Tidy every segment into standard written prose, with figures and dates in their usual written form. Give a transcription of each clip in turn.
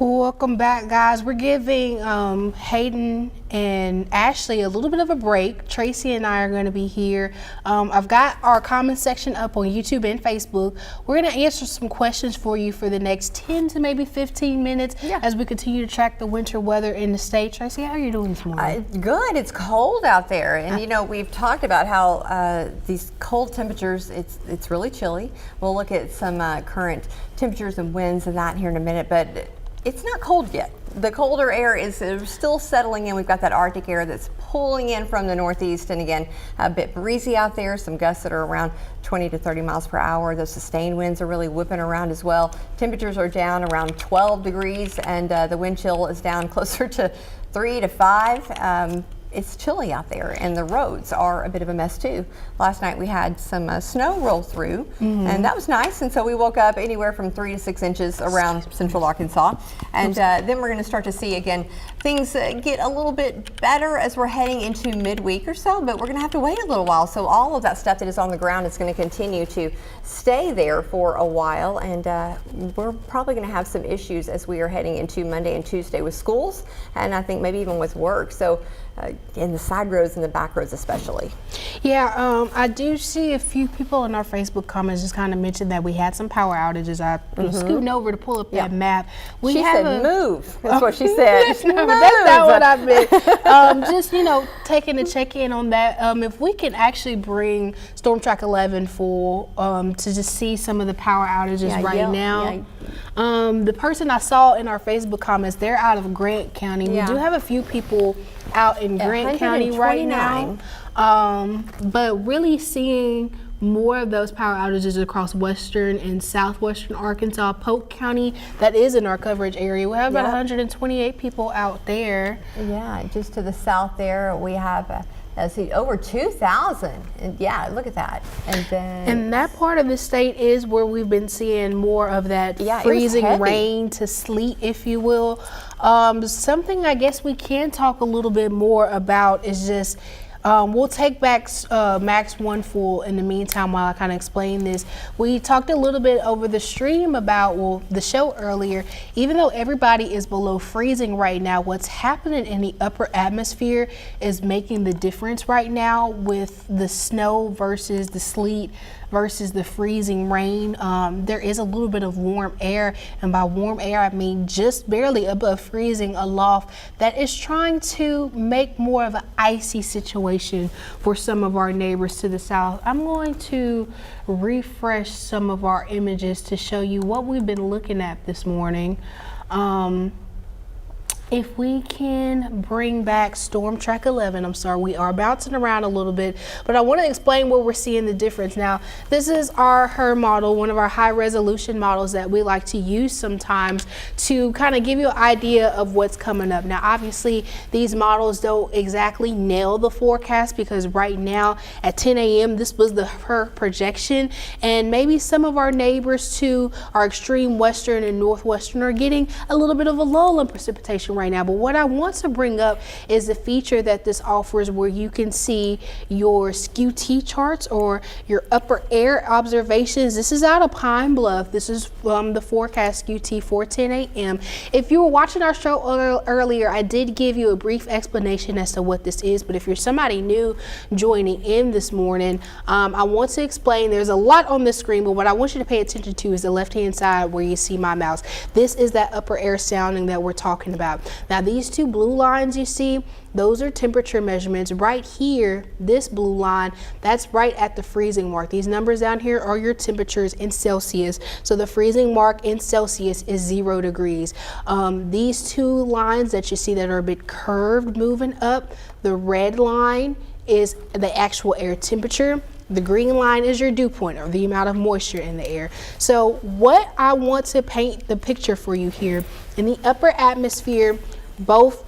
Welcome back, guys. We're giving Hayden and Ashley a little bit of a break. Tracy and I are going to be here. I've got our comment section up on YouTube and Facebook. We're going to answer some questions for you for the next 10 to maybe 15 minutes as we continue to track the winter weather in the state. Tracy, how are you doing this morning? Good. It's cold out there, and you know, we've talked about how these cold temperatures, it's really chilly. We'll look at some current temperatures and winds and that here in a minute, but it's not cold yet. The colder air is still settling in. We've got that Arctic air that's pulling in from the northeast, and again, a bit breezy out there. Some gusts that are around 20 to 30 miles per hour. Those sustained winds are really whipping around as well. Temperatures are down around 12 degrees, and the wind chill is down closer to 3 to 5. It's chilly out there, and the roads are a bit of a mess too. Last night we had some snow roll through, and that was nice. And so we woke up anywhere from 3 to 6 inches around central Arkansas. And then we're going to start to see again things get a little bit better as we're heading into midweek or so, but we're going to have to wait a little while. So all of that stuff that is on the ground is going to continue to stay there for a while, and we're probably going to have some issues as we are heading into Monday and Tuesday with schools, and I think maybe even with work. So in the side roads and the back roads especially. Yeah, I do see a few people in our Facebook comments just kind of mentioned that we had some power outages. I was scooting over to pull up that map. She said move. That's what she said. No, that's not what I meant. Just, you know, taking a check in on that. If we can actually bring Storm Track 11 full to just see some of the power outages now. The person I saw in our Facebook comments, they're out of Grant County. We do have a few people out in Grant County right now, but really seeing more of those power outages across western and southwestern Arkansas, Polk County, that is in our coverage area. We have about 128 people out there. Yeah, just to the south there we have see over 2,000, and yeah, look at that. And that part of the state is where we've been seeing more of that freezing rain to sleet, if you will. Something I guess we can talk a little bit more about is just we'll take back Max 1 full in the meantime while I kind of explain this. We talked a little bit over the stream about, the show earlier, even though everybody is below freezing right now, what's happening in the upper atmosphere is making the difference right now with the snow versus the sleet versus the freezing rain. There is a little bit of warm air, and by warm air I mean just barely above freezing aloft, that is trying to make more of an icy situation for some of our neighbors to the south. I'm going to refresh some of our images to show you what we've been looking at this morning. If we can bring back Storm Track 11, I'm sorry, we are bouncing around a little bit, but I want to explain where we're seeing the difference. Now, this is her model, one of our high resolution models that we like to use sometimes to kind of give you an idea of what's coming up. Now, obviously, these models don't exactly nail the forecast because right now at 10 a.m., this was her projection, and maybe some of our neighbors to our extreme western and northwestern are getting a little bit of a lull in precipitation right now. But what I want to bring up is the feature that this offers where you can see your SKU-T charts or your upper air observations. This is out of Pine Bluff. This is the forecast SKU-T for 10 a.m. If you were watching our show earlier, I did give you a brief explanation as to what this is, but if you're somebody new joining in this morning, I want to explain. There's a lot on the screen, but what I want you to pay attention to is the left-hand side where you see my mouse. This is that upper air sounding that we're talking about. Now, these two blue lines you see, those are temperature measurements. Right here, this blue line, that's right at the freezing mark. These numbers down here are your temperatures in Celsius. So the freezing mark in Celsius is 0 degrees. These two lines that you see that are a bit curved moving up, the red line is the actual air temperature. The green line is your dew point, or the amount of moisture in the air. So what I want to paint the picture for you here, in the upper atmosphere, both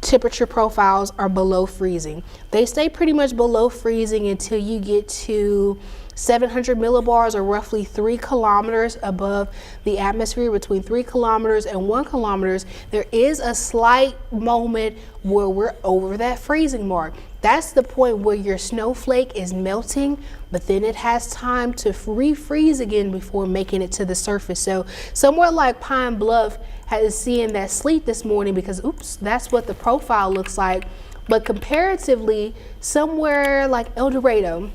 temperature profiles are below freezing. They stay pretty much below freezing until you get to 700 millibars, or roughly 3 kilometers above the atmosphere. Between 3 kilometers and 1 kilometers, there is a slight moment where we're over that freezing mark. That's the point where your snowflake is melting, but then it has time to refreeze again before making it to the surface. So somewhere like Pine Bluff is seeing that sleet this morning because, oops, that's what the profile looks like. But comparatively, somewhere like El Dorado,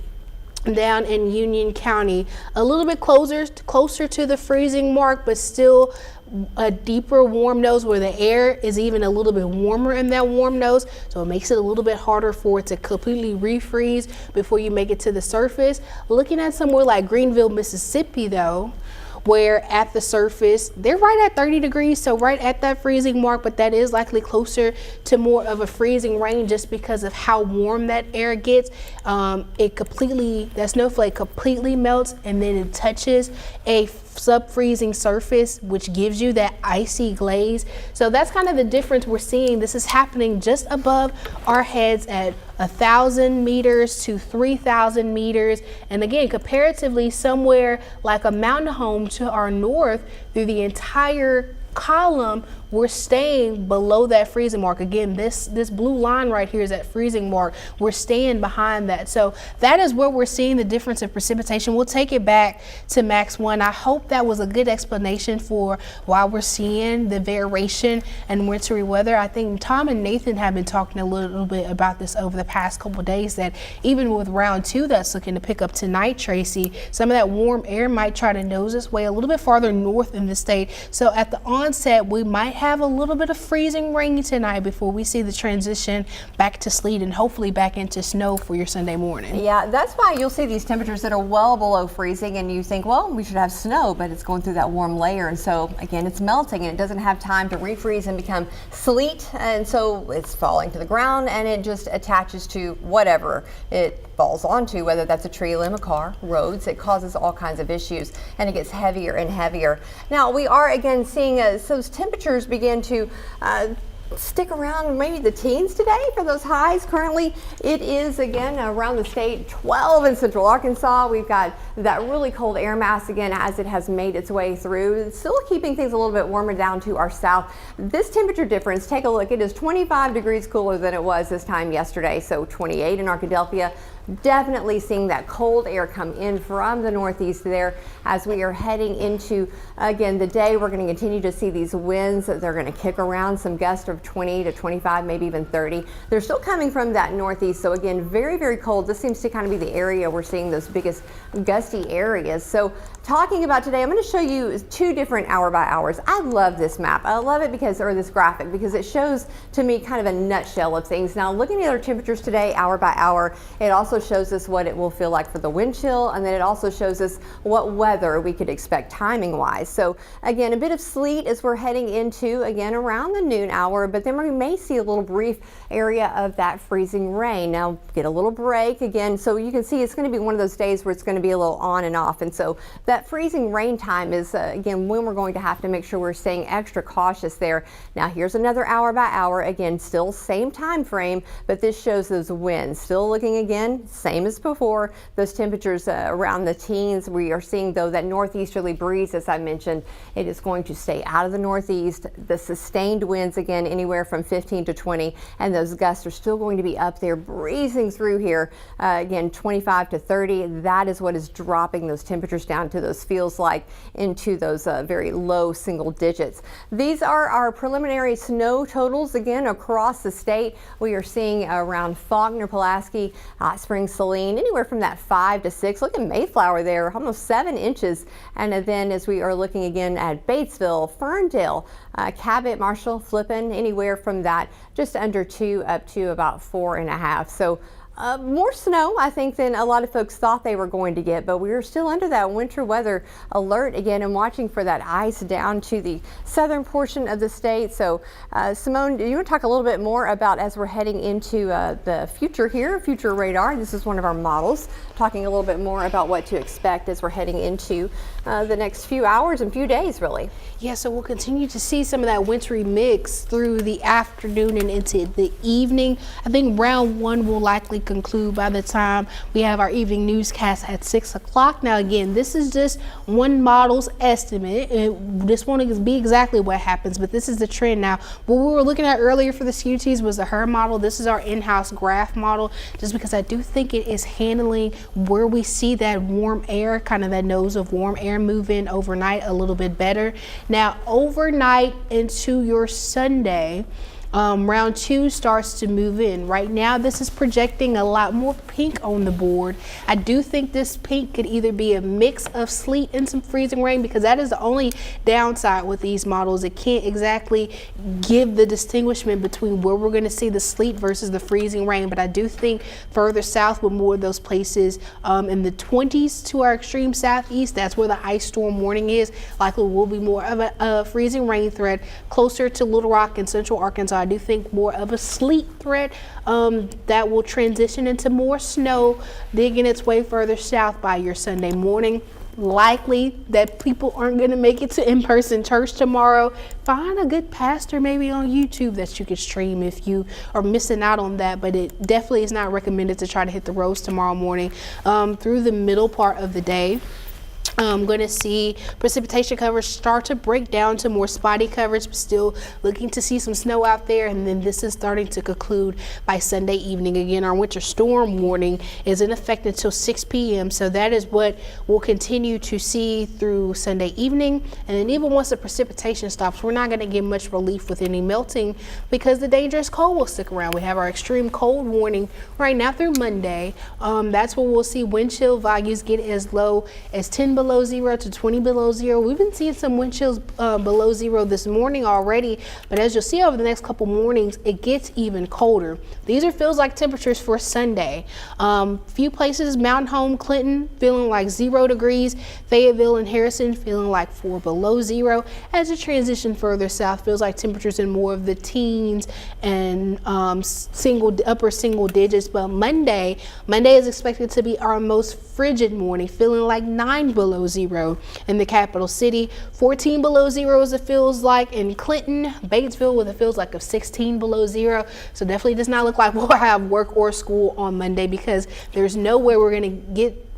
down in Union County, a little bit closer to the freezing mark, but still a deeper warm nose where the air is even a little bit warmer in that warm nose, so it makes it a little bit harder for it to completely refreeze before you make it to the surface. Looking at somewhere like Greenville, Mississippi though, where at the surface they're right at 30 degrees, so right at that freezing mark, but that is likely closer to more of a freezing rain just because of how warm that air gets. That snowflake completely melts and then it touches a sub-freezing surface, which gives you that icy glaze. So that's kind of the difference we're seeing. This is happening just above our heads at 1,000 meters to 3,000 meters. And again, comparatively, somewhere like a mountain home to our north, through the entire column, we're staying below that freezing mark. Again, this blue line right here is that freezing mark. We're staying behind that. So that is where we're seeing the difference in precipitation. We'll take it back to Max 1. I hope that was a good explanation for why we're seeing the variation in wintry weather. I think Tom and Nathan have been talking a little bit about this over the past couple of days, that even with round 2 that's looking to pick up tonight, Tracy, some of that warm air might try to nose its way a little bit farther north in the state. So at the onset, we might have a little bit of freezing rain tonight before we see the transition back to sleet and hopefully back into snow for your Sunday morning. Yeah, that's why you'll see these temperatures that are well below freezing and you think, well, we should have snow, but it's going through that warm layer. And so again, it's melting and it doesn't have time to refreeze and become sleet. And so it's falling to the ground and it just attaches to whatever it falls onto, whether that's a tree limb, a car, roads. It causes all kinds of issues and it gets heavier and heavier. Now we are again seeing those temperatures begin to stick around maybe the teens today for those highs. Currently it is again around the state 12 in central Arkansas. We've got that really cold air mass again as it has made its way through. It's still keeping things a little bit warmer down to our south. This temperature difference, take a look, it is 25 degrees cooler than it was this time yesterday. So 28 in Arkadelphia. Definitely seeing that cold air come in from the northeast there as we are heading into, again, the day. We're going to continue to see these winds. They're going to kick around, some gusts of 20 to 25, maybe even 30. They're still coming from that northeast. So again, very, very cold. This seems to kind of be the area we're seeing those biggest gusty areas. So talking about today, I'm going to show you 2 different hour by hours. I love this map. I love it because, or this graphic, because it shows to me kind of a nutshell of things. Now looking at our temperatures today, hour by hour, it also shows us what it will feel like for the wind chill, and then it also shows us what weather we could expect timing wise. So again, a bit of sleet as we're heading into, again, around the noon hour, but then we may see a little brief area of that freezing rain. Now get a little break again, so you can see it's going to be one of those days where it's going to be a little on and off, and so that freezing rain time is again when we're going to have to make sure we're staying extra cautious there. Now here's another hour by hour, again still same time frame, but this shows those winds still looking again same as before. Those temperatures around the teens. We are seeing though that northeasterly breeze, as I mentioned, it is going to stay out of the northeast. The sustained winds again anywhere from 15 to 20, and those gusts are still going to be up there breezing through here again 25 to 30. That is what is dropping those temperatures down to those feels like into those very low single digits. These are our preliminary snow totals again across the state. We are seeing around Faulkner, Pulaski, Spring, Saline, anywhere from that 5 to 6. Look at Mayflower there, almost 7 inches. And then as we are looking again at Batesville, Ferndale, Cabot, Marshall, Flippin, anywhere from that just under 2 up to about 4.5. So more snow, I think, than a lot of folks thought they were going to get, but we are still under that winter weather alert again and watching for that ice down to the southern portion of the state. So Symone, do you want to talk a little bit more about as we're heading into the future here, future radar? This is one of our models, talking a little bit more about what to expect as we're heading into the next few hours and few days, really. Yeah, so we'll continue to see some of that wintry mix through the afternoon and into the evening. I think round 1 will likely conclude by the time we have our evening newscast at 6 o'clock. Now, again, this is just one model's estimate. This won't be exactly what happens, but this is the trend. Now, what we were looking at earlier for the CUTs was the HER model. This is our in-house graph model, just because I do think it is handling where we see that warm air, kind of that nose of warm air move in overnight a little bit better. Now, overnight into your Sunday, round 2 starts to move in. Right now, this is projecting a lot more pink on the board. I do think this pink could either be a mix of sleet and some freezing rain, because that is the only downside with these models. It can't exactly give the distinguishment between where we're going to see the sleet versus the freezing rain. But I do think further south, with more of those places in the 20s to our extreme southeast, that's where the ice storm warning is. Likely will be more of a freezing rain threat. Closer to Little Rock and central Arkansas, I do think more of a sleet threat that will transition into more snow, digging its way further south by your Sunday morning. Likely that people aren't going to make it to in-person church tomorrow. Find a good pastor maybe on YouTube that you can stream if you are missing out on that, but it definitely is not recommended to try to hit the roads tomorrow morning. Through the middle part of the day, I'm going to see precipitation coverage start to break down to more spotty coverage, but still looking to see some snow out there. And then this is starting to conclude by Sunday evening. Again, our winter storm warning is in effect until 6 p.m. So that is what we'll continue to see through Sunday evening. And then even once the precipitation stops, we're not going to get much relief with any melting, because the dangerous cold will stick around. We have our extreme cold warning right now through Monday. That's where we'll see wind chill values get as low as 10 below 0 to 20 below 0. We've been seeing some wind chills below 0 this morning already, but as you'll see over the next couple mornings, it gets even colder. These are feels like temperatures for Sunday. Few places, Mountain Home, Clinton, feeling like 0 degrees. Fayetteville and Harrison feeling like 4 below 0. As you transition further south, feels like temperatures in more of the teens and upper single digits. But Monday is expected to be our most frigid morning, feeling like 9 below 0 in the capital city, 14 below 0 as it feels like in Clinton, Batesville with a feels like of 16 below 0. So definitely does not look like we'll have work or school on Monday, because there's no way we're going to get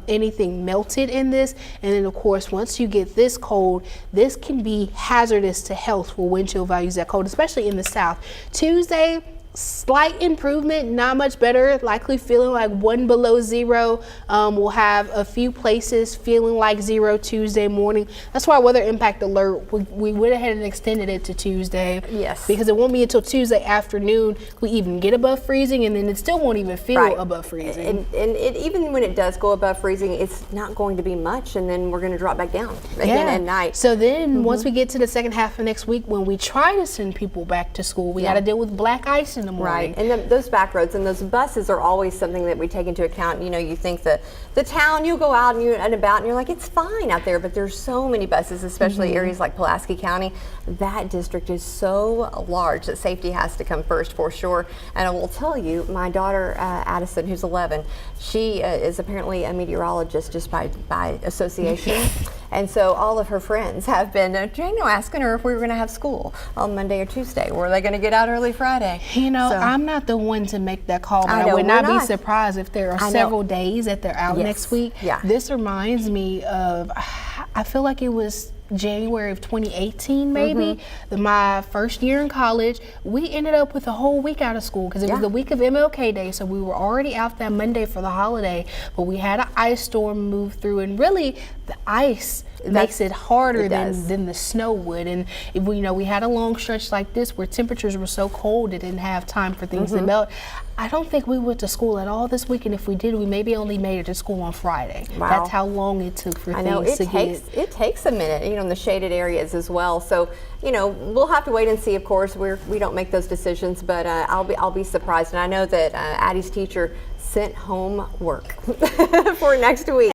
anything melted in this. And then of course, once you get this cold, this can be hazardous to health for wind chill values that cold, especially in the south. Tuesday, slight improvement, not much better, likely feeling like 1 below 0. We'll have a few places feeling like 0 Tuesday morning. That's why weather impact alert, we went ahead and extended it to Tuesday. Yes. Because it won't be until Tuesday afternoon we even get above freezing, and then it still won't even feel above freezing. And it, even when it does go above freezing, it's not going to be much, and then we're going to drop back down again at night. So then once we get to the second half of next week, when we try to send people back to school, we got to deal with black ice in the morning. Right, and those back roads and those buses are always something that we take into account. You know, you think the town, you go out and you're about and you're like, it's fine out there, but there's so many buses, especially areas like Pulaski County. That district is so large that safety has to come first for sure. And I will tell you, my daughter Addison, who's 11, she is apparently a meteorologist just by association. And so all of her friends have been asking her if we were going to have school on Monday or Tuesday. Were they going to get out early Friday? You know, I'm not the one to make that call, but I would not be surprised if there are several days that they're out next week. Yeah. This reminds me of, I feel like it was January of 2018 maybe, my first year in college. We ended up with a whole week out of school because it was the week of MLK Day, so we were already out that Monday for the holiday, but we had an ice storm move through, and really the ice makes it harder than the snow would. And if we had a long stretch like this where temperatures were so cold it didn't have time for things to melt. I don't think we went to school at all this week, and if we did, we maybe only made it to school on Friday. Wow. That's how long it took for things to get. It takes a minute, in the shaded areas as well. So, we'll have to wait and see. Of course, we don't make those decisions, but I'll be surprised. And I know that Addie's teacher sent home work for next week.